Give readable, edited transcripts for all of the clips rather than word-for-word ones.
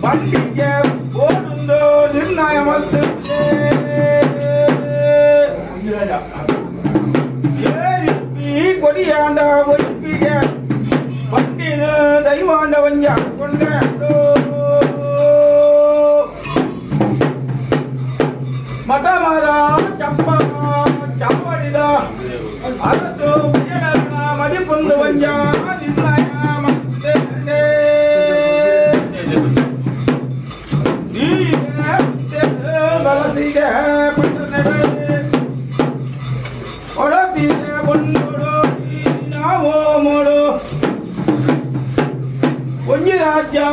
பண்டிக போருந்தோ நிர்ணயமத்து ஏறிப்பி கொடியாண்ட ஒய்பிக பண்டினு தெய்வாண்டவன் கொண்டோ மதமரா சப்பா சப்படிதா அரசு உயரா மதிப்புந்து வஞ்சா நிர்ணயமத்து பலசிக பட்டனே ஒடபிய பொன்னோடோ நாமோ மோடோ ஒஞ்சி ராஜா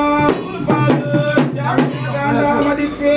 பாது ஜாகதா மதிப்பே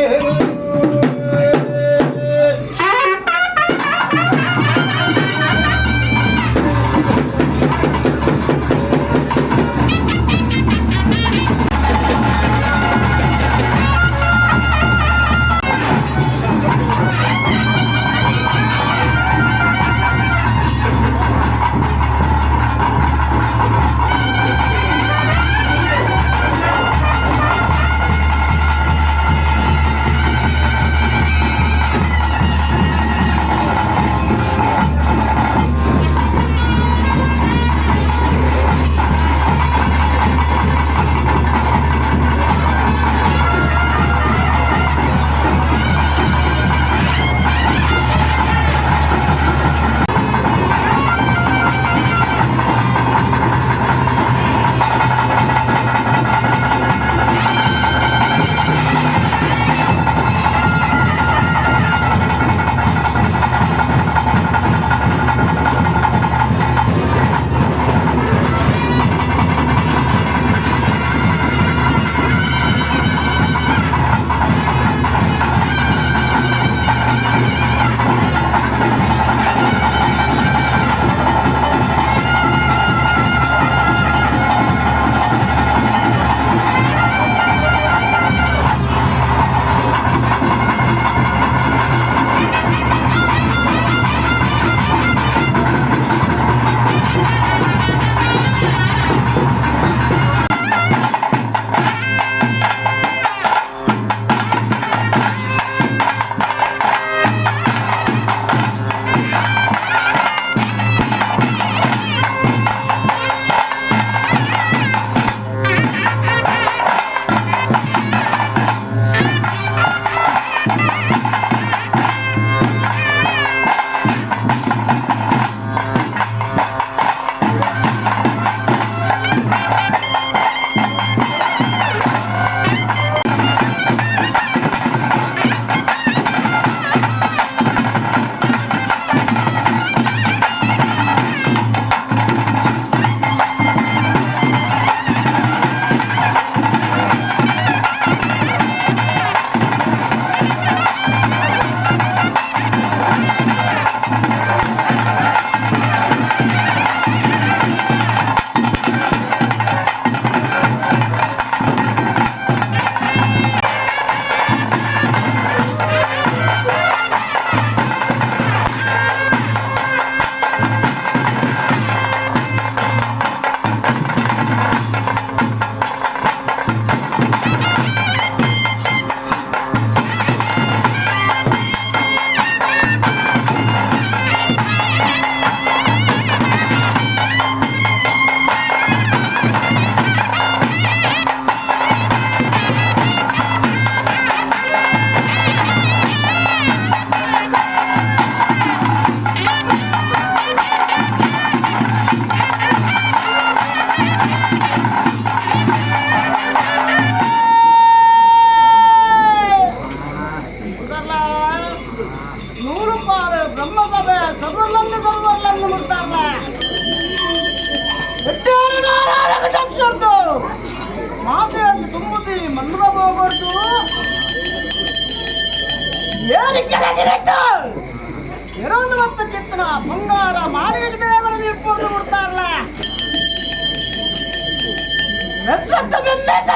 ಬಂಗಾರ ಮಾಲಿಗೆ ದೇವರಲ್ಲಿ ಇಟ್ಕೊಂಡು ಕೊಡ್ತಾರಲ್ಲ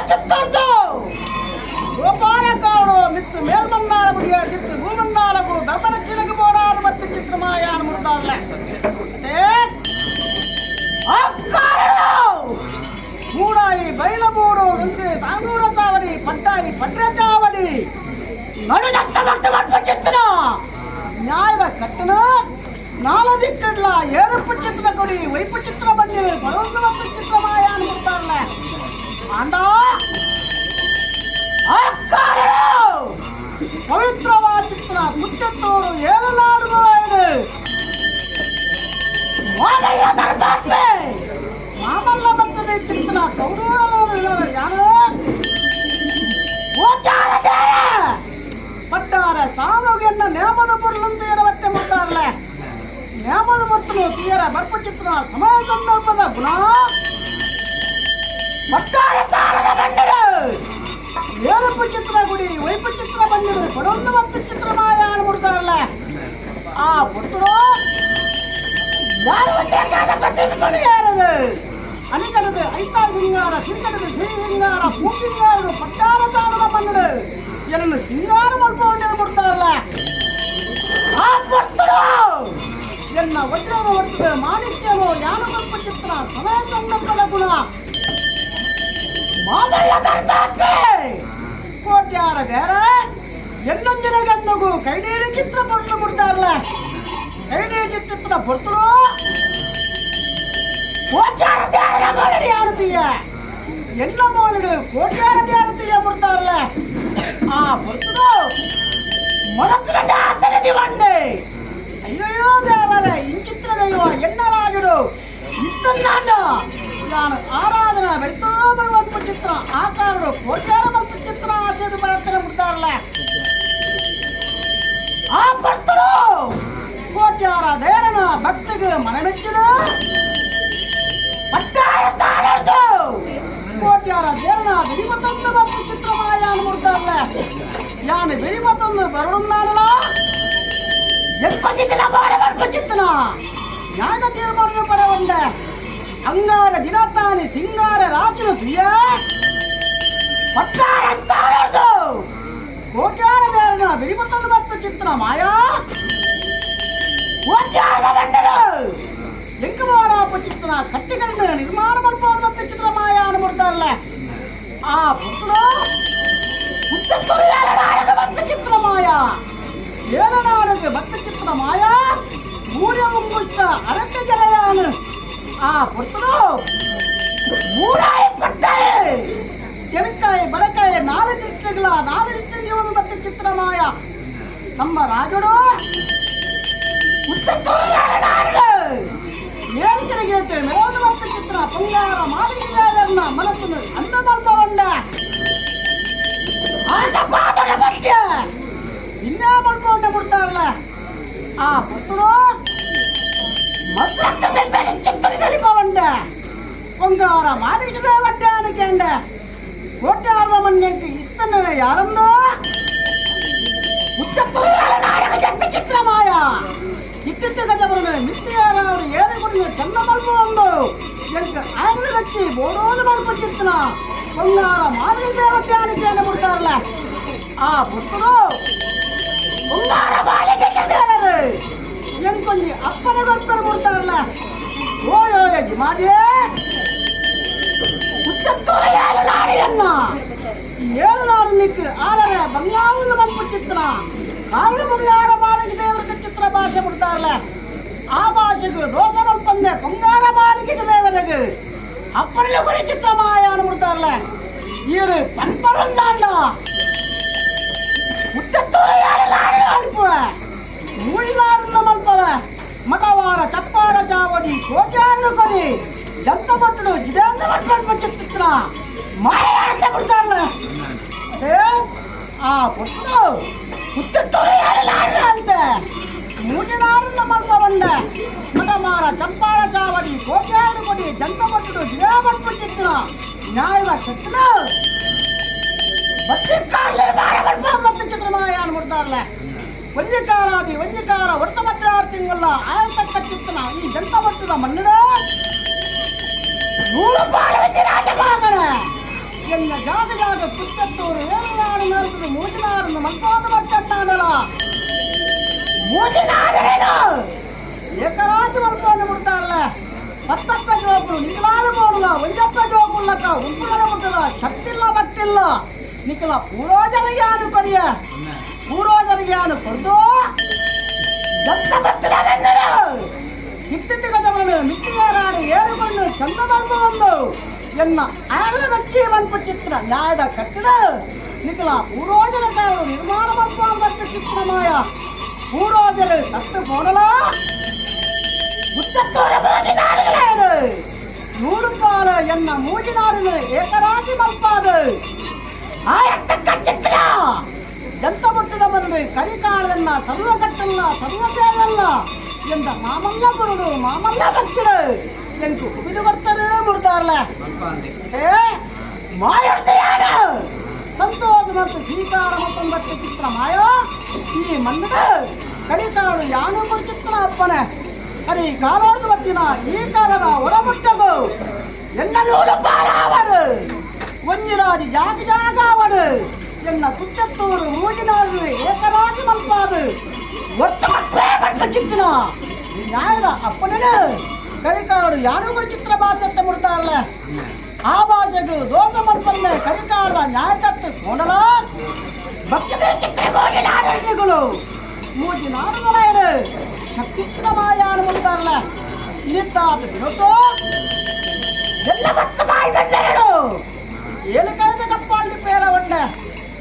ಚಿತ್ತರ್ದು ಗೋಪಾಲಕಾಡು ಮಿತ್ತು ಮೇಲ್ಮನ್ನಾರ ಬುಡಿಯ ತಿರ್ತು ಭೂಮನ್ನಾಲಗೂ ಧರ್ಮರಕ್ಷಣೆಗೆ ಬೋಡಾದ ಮತ್ತೆ ಚಿತ್ರಮಾಯಾನ ಮುಡ್ತಾರಲ್ಲ ಮೂಡಾಯಿ ಬೈಲಬೂಡು ಅಂತೆ ತಾಂದೂರ ತಾವಡಿ ಪಟ್ಟಾಯಿ ನಡು ಜಂತಬೆಟ್ಟು ಮಾಡ್ಬಿಟ್ಟಿತ್ತನ ನ್ಯಾಯದ ಕಟ್ಟಣ ನಾಲ್ಕು ದಿಕ್ಕಡ್ಲ ಏರಪ್ಪು ಚಿತ್ರ ಕೊಡಿ ವೈಪು ಚಿತ್ರ ಬಂಡಿ ಬರೋದು ಮತ್ತು ಚಿತ್ರ ಮಾಯ ಅನ್ಬಿಡ್ತಾರಲ್ಲ ಅಂದ ಪವಿತ್ರವಾದ ಚಿತ್ರ ಕುಚ್ಚತ್ತೂರು ಏಳನಾಡುವ ಮಾಮಲ್ಲ ಭಕ್ತದ ಚಿತ್ರ ಕೌರೂರ ಯಾರು ಪಟ್ಟಾರ ಸಾಲುಗೆನ್ನ ನೇಮದ ಬರಲಂತ ಏನವತ್ತೆ ಮಾಡ್ತಾರಲ್ಲ ನೇಮದ ಬರ್ತನು ತೀರ ಬರ್ಪ ಚಿತ್ರ ಸಮಯ ಸಂದರ್ಭದ ಗುಣ ಪಟ್ಟಾರ ಸಾಲದ ಬಂಡರು ಏಳಪ್ಪು ಚಿತ್ರ ಗುಡಿ ವೈಪು ಚಿತ್ರ ಬಂಡಿರು ಕೊಡೊಂದು ಮತ್ತು ಚಿತ್ರ ಮಾಯ ಅನ್ಬಿಡ್ತಾರಲ್ಲ ಆ ಪುತ್ತರು ಯಾರು ಯಾರದು ಅನಿಕಡದು ಐತಾ ಸಿಂಗಾರ ಸಿಂಗಡದು ಶ್ರೀ ಸಿಂಗಾರ ಪೂಸಿಂಗಾರ ಪಟ್ಟಾರ ಸಾಲದ ಬಂಡರು ಏನನ್ನು ಸಿಂಗಾರ ಮಲ್ಕೊಂಡು ಬಿಡ್ತಾರಲ್ಲ ಆ ಪುತ್ತರು ಎನ್ನ ವಜ್ರವ ವರ್ತದೆ ಮಾಣಿಕ್ಯವು ಯಾನು ಸ್ವಲ್ಪ ಚಿತ್ರ ಸಮಯ ಸಂದರ್ಭದ ಗುಣ ಮಾಮಲ್ಲ ದರ್ಬಾಕೆ ಕೋಟ್ಯಾರ ಬೇರ ಎಲ್ಲೊಂದಿನ ಗಂದಗು ಕೈನೀರು ಚಿತ್ರ ಪೊರ್ಲು ಬಿಡ್ತಾರಲ್ಲ ಕೈನೀರು ಚಿತ್ರ ಪೊರ್ತಲು ಕೋಟ್ಯಾರ ದೇವರ ಮೊಳಡಿ ಆಡುತ್ತೀಯ ಎಲ್ಲ ಮೊಳಡು ಕೋಟ್ಯಾರ ದೇವತೆಯ ಬಿಡ್ತಾರಲ್ಲ ಆ ಪೊರ್ತಲು ಮೊಳತ್ತಿನಲ್ಲಿ ಆತನದಿ ಬಂಡೆ ಅಯ್ಯಯ್ಯೋ ದೇವರ ಇಂಚಿತ್ರ ದೈವ ಎನ್ನಲಾಗಿರು ಇಷ್ಟೊಂದು ನಾನು ಆರಾಧನಾ ಬೆಳ್ತೋ ಬರುವಂತ ಚಿತ್ರ ಆಕಾರರು ಕೋಟ್ಯಾರ ಮತ್ತು ಚಿತ್ರ ಆಸೆದು ಬರ್ತನೆ ಬಿಡ್ತಾರಲ್ಲ ಆ ಭಕ್ತರು ಕೋಟ್ಯಾರ ದೇವರನ ಭಕ್ತಿಗೆ ಮನಮೆಚ್ಚಿದ ಪಟ್ಟಾರ ಸಾಲರ್ದು ಕೋಟ್ಯಾರ ದೇವರನ ಬೆಳಿಮತ್ತೊಂದು ಮತ್ತು ಚಿತ್ರ ಮಾಯ ಅನ್ಬಿಡ್ತಾರಲ್ಲ ಯಾನು ಬೆಳಿಮತ್ತೊಂದು ಬರೋಣಲ್ಲ ಎಕ್ಕೊಚ್ಚಿತ್ತಿನ ಬಾಳೆ ಬರ್ಕೊಚ್ಚಿತ್ತನ ನ್ಯಾಯ ತೀರ್ಮಾನ ಪಡೆವಂಡೆ ಅಂಗಾರ ದಿನತಾನಿ ಸಿಂಗಾರ ರಾಜನ ಪ್ರಿಯ ಪಟ್ಟಾರ ಸಾಲರ್ದು ಕೋಟ್ಯಾರ ದೇವರನ ಬೆಳಿಮತ್ತೊಂದು ಮತ್ತು ಚಿತ್ರ ಮಾಯ ಕೋಟ್ಯಾರದ ಬಂಡರು ಎಂಕಮಾರ ಚಿತ್ರ ಕಟ್ಟಿಗಳನ್ನು ನಿರ್ಮಾಣ ಮಾಡ್ಬೋದು ಮತ್ತು ಚಿತ್ರ ಮಾಯ ಅನ್ಬಿಡ್ತಾರಲ್ಲ ಆ ಪುತ್ರರು ಕುತ್ತೆತ್ತೂರು ಏಳನಾಡದ ಮತ್ತು ಚಿತ್ರ ಮಾಯ ಏಳನಾಡದ ಮತ್ತು ಚಿತ್ರ ಮಾಯ ಮೂರ ಮುಂಗುಷ್ಟ ಅರಣ್ಯ ಜಲಯಾನ ಆ ಪುತ್ರರು ಮೂರಾಯಿ ಪಟ್ಟೆ ತೆನಕಾಯಿ ಬಡಕಾಯಿ ನಾಲ್ಕು ದಿಷ್ಟಗಳ ನಾಲ್ಕು ದಿಷ್ಟ ಜೀವನ ಮತ್ತು ಚಿತ್ರ ಮಾಯ ನಮ್ಮ ರಾಜರು ಕುತ್ತೆತ್ತೂರು ಏಳನಾಡು ಏಳಿಗೆ ಹೇಳ್ತೇವೆ ಮೇಲೋದು ಮತ್ತು ಚಿತ್ರ ಪಂಗಾರ ಮಾಡಿದ ಮನಸ್ಸನ್ನು ಅಂದ ಮಲ್ಪವಂಡ ಪಾದದ ಮಧ್ಯ ಇನ್ನೇ ಮಲ್ಪವಂಡ ಬಿಡ್ತಾರಲ್ಲ ಆ ಪುತ್ತರು ಮತ್ತೊಂದು ಬೆಂಬಲಿ ಚಿತ್ತರಿ ಸಲಿಪವಂಡ ಪಂಗಾರ ಮಾಡಿದ ವಡ್ಡಾನಕೆಂಡ ಕೋಟ್ಯಾರದ ಮನ್ಯಂಕ ಇತ್ತನ ಯಾರಂದು ಕುತ್ತೆತ್ತೂರು ಏಳನಾಡಿನ ಜಂತ ಚಿತ್ರ ಮಾಯ ಇತ್ತಿತ್ತ ಗಜಬರನ ನಿತ್ಯಾರವರು ಏರಿಕೊಂಡು ಚಂದ ಮಲ್ಪವಂದು ಎಂಕ ಆಗಲು ಹಚ್ಚಿ ಬೋರೋದು ಮಾಡ್ಕೊಟ್ಟಿತ್ತನ ಪಂಗಾರ ಮಾಡಿದ ವಡ್ಡಾನಕೆಂಡ ಬಿಡ್ತಾರಲ್ಲ ಆ ಪುತ್ತರು ಪಂಗಾರ ಬಾಲಿಗೆ ದೇವರು ಎಂಕೊಂಜಿ ಅಪ್ಪನ ಗೊತ್ತರು ಬಿಡ್ತಾರಲ್ಲ ಓಯೋ ಜುಮಾದಿ ಕುತ್ತೆತ್ತೂರು ಏಳನಾಡಿಯನ್ನ ಏಳನಾಡು ನಿಕ್ಕು ಆಲರ ಬಂಗಾವನ್ನು ಮಾಡ್ಕೊಟ್ಟಿತ್ತನ ಕಾವಲು ಬಂಗಾರ ಬಾಲಿಗೆ ದೇವರ ಚಿತ್ರ ಭಾಷೆ ಬಿಡ್ತಾರಲ್ಲ ಆ ಭಾಷೆಗೂ ದೋಷ ಮಲ್ಪಂದೆ ಬಂಗಾರ ಬಾಲಿಗೆ ದೇವರಿಗೆ ಅಪ್ಪನ ಗುರಿ ಚಿತ್ರ ಮಾಯ ಅನ್ಬಿಡ್ತಾರಲ್ಲ ಇವರು ಪಂಪರಂದಾಂಡ ಕುತ್ತೆತ್ತೂರು ಏಳನಾಡು ಅಲ್ಪ ಮೂಳಿನಾಡಿನ ಮಲ್ಪವ ಮಠವಾರ ಚಪ್ಪಾರ ಚಾವಡಿ ಕೋಟ್ಯಾರು ಕೊಡಿ ಜಂತಬೆಟ್ಟು ಜಿದೇಂದ್ರ ಮಟ್ಟ ಚಿತ್ರ ಮಾಯ ಅಂತ ಬಿಡ್ತಾರಲ್ಲ ಅದೇ ಆ ಪುಟ್ಟು ಕುತ್ತೆತ್ತೂರು ಏಳನಾಡು ಅಂತೆ ಮೂಳಿನಾಡಿನ ಮಲ್ಪವಂಡ ಮಠವಾರ ಚಪ್ಪಾರ ಚಾವಡಿ ಕೋಟ್ಯಾರು ಕೊಡಿ ಜಂತಬೆಟ್ಟು ಜಿದೇ ಮಟ್ಟ ಚಿತ್ರ ನ್ಯಾಯದ ಚಿತ್ರ ಬತ್ತಿ ಕಾಲ ಮತ್ತು ಚಿತ್ರ ಮಾಯ ಅನ್ಬಿಡ್ತಾರಲ್ಲ ವಂಜಿಕಾರಾದಿ ವಂಜಿಕಾರ ವರ್ತಭದ್ರ 6 ತಿಂಗಳ ಆಯತಕ್ಕ ಚಿತ್ತನ ಈ ಜಂತಬೆಟ್ಟುದ ಮನ್ನಡ 100 ಬಾಳವತಿ ರಾಜಭಾಗಣ ಎನ್ನ ಜಾಗ ಕುತ್ತೆತ್ತೂರು ಏಳನಾಡು ನಡೆದು ಮೂಜಿನಾಡನ್ನು ಮಲ್ಪಾದ ಬಟ್ಟನ್ನಾಡಲ ಮೂಜಿನಾಡರೇನು ಏಕರಾಜ ಮಲ್ಪವನ್ನು ಬಿಡ್ತಾರಲ್ಲ ಪತ್ತಪ್ಪ ಜೋಗುಳು ನಿಖಲಾದ ಬೋಡಲ ಒಂಜಪ್ಪ ಜೋಗುಳ್ಳಕ ಉಂಪುಗಳ ಬಿಟ್ಟದ ಶಕ್ತಿಲ್ಲ ಭಕ್ತಿಲ್ಲ ನಿಖಲ ಪೂರೋಜನ ಯಾನು ಕೊರಿಯ ಪೂರ್ವಜರಿಗೆ ನಾನು ಕೊಡ್ದು ಜಂತಬೆಟ್ಟುದ ಬೆನ್ನಡೆ ಕಿತ್ತಿದ್ದ ಗಜವನ್ನು ಮಿಟ್ಟಿಯರಾಡಿ ಏರುಕೊಂಡು ಚಂದಬಂದು ಒಂದು ಎನ್ನ ಆಡದ ವ್ಯಕ್ತಿ ಬಂದ್ಪ ಚಿತ್ರ ನ್ಯಾಯದ ಕಟ್ಟಡ ನಿಖಲ ಪೂರ್ವಜನಕಾರರು ನಿರ್ಮಾಣ ಬಂತು ಚಿತ್ರಮಾಯ ಪೂರ್ವಜರು ಸತ್ತು போடல குத்தத்தோர மூஜி நாடுகளேது நூறுபால என்ன மூஜி நாடுகள் ஏகராஜி மல்பாது ஆயத்த கச்சிತ್ರ ಜಂತಬೆಟ್ಟುದ ಬಂದು ಕರಿಕಾಳದನ್ನ ಸರ್ವ ಕಟ್ಟಲ್ಲ ಸರ್ವ ಸೇಯಲ್ಲ ಎಂದ ಮಾಮಲ್ಲ ಬರುಡು ಮಾಮಲ್ಲ ಭಕ್ತರು ಎಂಕು ಕುಬಿದು ಕೊಡ್ತಾರೆ ಮುರ್ದಾರ್ಲೆ ಏ ಮಾಯಡ್ತೆಯಾಡ ಸಂತೋಷ ಮತ್ತು ಶ್ರೀಕಾರ ಮತ್ತೊಂಬತ್ತು ಚಿತ್ರ ಮಾಯ ಈ ಮನ್ನದ ಕರಿಕಾಳು ಯಾನು ಚಿತ್ರ ಅಪ್ಪನೆ ಕರಿ ಕಾಲೋಡು ಬತ್ತಿನ ಈ ಕಾಲದ ಹೊರಮುಟ್ಟದು ಎಲ್ಲ ನೂಲು ಪಾರಾವಡು ಒಂಜಿರಾಜಿ ಜಾಗಾವಡು ಎನ್ನ ಕುಚ್ಚತ್ತೂರು ಮೂಜಿನಾಡು ಏಕರಾಜಿ ಮಲ್ಪಾದು ಒಟ್ಟು ಚಿತ್ತಿನ ನ್ಯಾಯದ ಅಪ್ಪನೇ ಕರಿಕಾಡು ಯಾನು ಚಿತ್ರ ಭಾಷೆ ಮುಡ್ತಾರಲ್ಲ ಆ ಭಾಷೆಗೂ ದೋಷ ಮಲ್ಪನ್ನೆ ಕರಿಕಾಡದ ನ್ಯಾಯ ತಟ್ಟು ಕೊಡಲ ಭಕ್ತದ ಚಿತ್ರ ಮೂಜಿನಾಡುಗಳು ಮೂಜಿನಾಡುಗಳೇನು ಚಿತ್ರ ಮಾಯಾನು ಮುಡ್ತಾರಲ್ಲ ಇನಿತ್ತಾದ ಬಿರುತ್ತು ಎಲ್ಲ ಭಕ್ತ ಮಾಯಿ ಬೆಳ್ಳೆಗಳು ಏಲಕಾಯ್ದ ಕಪ್ಪಾಳಿ ಪೇರ ಒಂಡೆ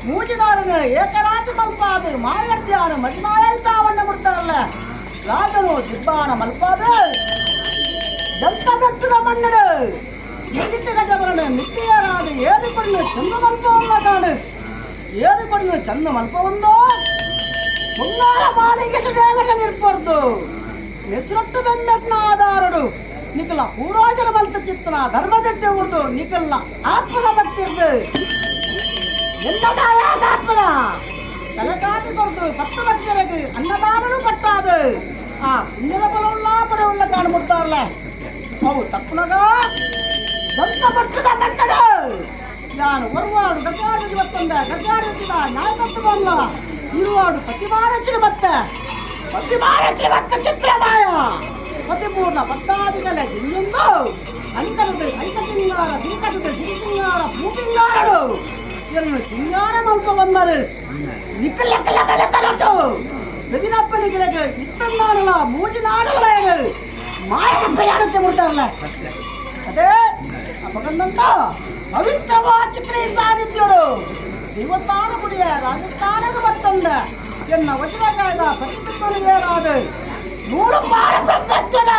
ಮೂಜಿನಾರನು ಏಕರಾಜಿ ಮಲ್ಪಾದು ಮಾಯಡ್ತಿಯಾನು ಮದಿಮಾಯಾಯ್ತಾವಣ್ಣ ಮುಡ್ತಾರಲ್ಲ ರಾಜನು ದಿಬ್ಬಾಣ ಮಲ್ಪಾದು ಜಂತಬೆಟ್ಟುದ ಮಣ್ಣಡು ಕಿತ್ತಿದ್ದ ಗಜವನ್ನು ಮಿಟ್ಟಿಯರಾದು ಏರಿಕೊಂಡು ಚಂದ ಮಲ್ಪವನ್ನ ಕಾಡು ಏರಿಕೊಂಡು ಚಂದ ಮಲ್ಪವೊಂದು ಮುಂಗಾರ ಮಾಲಿಗೆ ಸುದೇವಟ ನಿರ್ಪರ್ದು ಹೆಸರೊಟ್ಟು ಬೆನ್ನಟ್ನ ಆಧಾರಡು ನಿಖಲ ಪೂರ್ವಜನ ಮಲ್ತ ಚಿತ್ತನ ಧರ್ಮದಟ್ಟೆ ಉರ್ದು ನಿಖಲ್ನ ಆತ್ಮದ ಭಕ್ತಿರ್ದು ಎಲ್ಲ ಆತ್ಮದ ತಲೆಕಾಟಿ ಕೊಡ್ದು 10 ಭಕ್ತರಿಗೆ ಅನ್ನದಾನನು ಪಟ್ಟಾದು ಆ ಪುಣ್ಯದ ಬಲವುಳ್ಳ ಪಡೆಯುಳ್ಳ ಕಾಣ್ಬಿಡ್ತಾರಲ್ಲ ಅವು ತಪ್ಪನಾಗ ಜಂತಬೆಟ್ಟುದ ಮನ್ನಡ ನಾನು ಒರುವಾಡು ಗಜಾಡು ಇವತ್ತೊಂದ ಗಜಾಡು ನ್ಯಾಯ ತಟ್ಟು ಬಂದ ಇರುವಾಡು ಪ್ರತಿಮಾರಚಿನ ಬತ್ತ ಚಿತ್ರಮಾಯ ಪತಿಪೂರ್ಣ ಭಕ್ತಾದಿಗಳೇ ಇನ್ನೊಂದು ಅಂಕಣದ ಐಕಸಿಂಗಾರ ದಿಂಕಟದ ಸಿಂಗಾರ ಭೂಪಿಂಗಾರಡು ಎನ್ನು ಸಿಂಗಾರ ಮಲ್ಪ ಬಂದರು ನಿಕ್ಕಲೆಕ್ಕಲ ಬೆಲೆ ತಲಟು ಬೆದಿನಪ್ಪನಿಗೆ ಇತ್ತನ್ನಾಡಲ ಮೂಜಿನಾಡುಗಳೇನು ಮಾಯಪ್ಪಯಾಡುತ್ತೆ ಮುಡ್ತಾರಲ್ಲ ಅದೇ ಅಪಗಂದಂತ ಪವಿತ್ರವಾದ ಚಿತ್ರ ಸಾನ್ನಿಧ್ಯರು ದೇವಸ್ಥಾನ ಗುಡಿಯ ರಾಜಸ್ಥಾನದ ಬರ್ತಂದ ಎನ್ನ ವಚನಕಾಯದ ಪ್ರತಿಬಿಂಬನಿಗೇನಾದು 100 ಪಾಡ ಪ್ರಪಂಚದ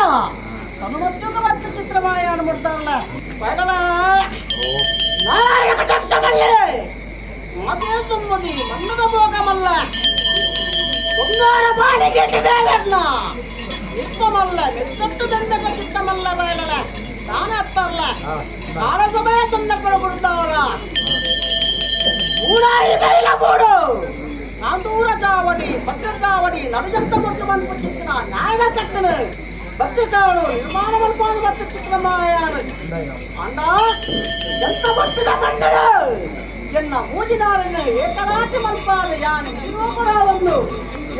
ತನುಮತ್ತುಗ ಮತ್ತು ಚಿತ್ರಮಾಯಾನ ಮುಡ್ತಾರಲ್ಲ ಪಗಲ ನಾರಾಯಣ ಕಟಾಕ್ಷಮಲ್ಲಿ ಮಾತೇ ಸುಮ್ಮದಿ ಮನ್ನದ ಭೋಗಮಲ್ಲ ಬಂಗಾರ ಬಾಳಿಗೆ ದೇವರ್ನ ನಿತ್ಯಮಲ್ಲ ನೆತ್ತಟ್ಟು ದಂಡಕ ಚಿತ್ತಮಲ್ಲ ಬಯಲಲ್ಲ ತಾನೇ ಹತ್ತಾರಲ್ಲ ಕಾಲಸಭೆಯ ಸಂದರ್ಭ ಕೊಡ್ತಾವರ ಊರಾಯಿ ಬಯಲ ಮೂಡು ಸಾಂತೂರ ಚಾವಡಿ ಭದ್ರ ಚಾವಡಿ ನಡುಜಂತ ಕೊಟ್ಟು ಬಂದ್ಬಿಟ್ಟಿನ ನ್ಯಾಯದ ಕಟ್ಟನು ಭಕ್ತಿ ಕಾವಳು ನಿರ್ಮಾಣ ಮಲ್ಪಾಡು ಮತ್ತು ಚಿತ್ರಮಾಯಾನ ಅಂದ ಜಂತಬೆಟ್ಟುದ ಮನ್ನಡು ಎನ್ನ ಮೂಜಿನಾರನ್ನ ಏಕರಾಜಿ ಮಲ್ಪಾಡು ಯಾನು ಇನ್ನೊಬ್ಬರ ಒಂದು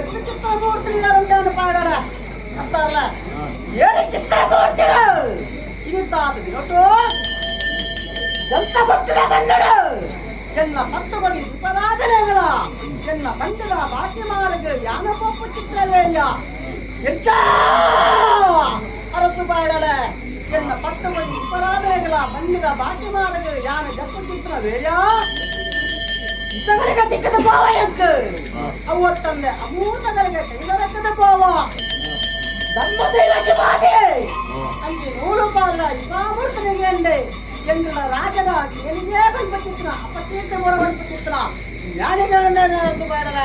ಎಷ್ಟು ಚಿತ್ರಮೂರ್ತಿಗಳನ್ನು ಪಾಡಲ ಅಂತಾರಲ್ಲ ಏರಿ ಚಿತ್ರಮೂರ್ತಿಗಳು ಇನಿತ್ತಾದ ಬಿರಟು ಜಂತಬೆಟ್ಟುದ ಮನ್ನಡು ಎನ್ನ 10 ಬಗೆ ಸುಪರಾಧನೆಗಳ ಎನ್ನ ಬಂಡದ ಬಾಕಿ ಮಾಲಿಗೆ ಯಾನಪೊಪ್ಪು ಚಿತ್ರವೇಯ ಹೆಚ್ಚ ಅರಸು ಪಾಡಲ ಎನ್ನ 10 ಬಗೆ ಸುಪರಾಧನೆಗಳ ಬಂಡದ ಬಾಕಿ ಮಾಲಿಗೆ ಯಾನ ಜಪ್ಪು ಚಿತ್ರವೇಯ ಇತಗಳಿಗೆ ದಿಕ್ಕದ ಪಾವ ಎಕ್ಕ ಅವತ್ತಂದೆ ಅಮೂರ್ತಗಳಿಗೆ ಕೈಲರಕ್ಕದ ಪಾವ ಧರ್ಮದೈವ ಜುಮಾದಿ ಅಂಗೆ 100 ಪಾಲ ಇಸಾಮೂರ್ತನಿಗೆ ಎಂದೆ ಎಂಗಳ ರಾಜನ ಏನಿಗೆ ಬಂದ್ಬಿಟ್ಟಿತ್ರ ಅಪತೀರ್ಥ ಹೊರ ಬಂದ್ಬಿಟ್ಟಿತ್ರ ಜ್ಞಾನಿಗಳನ್ನು ಬಾರಲ್ಲ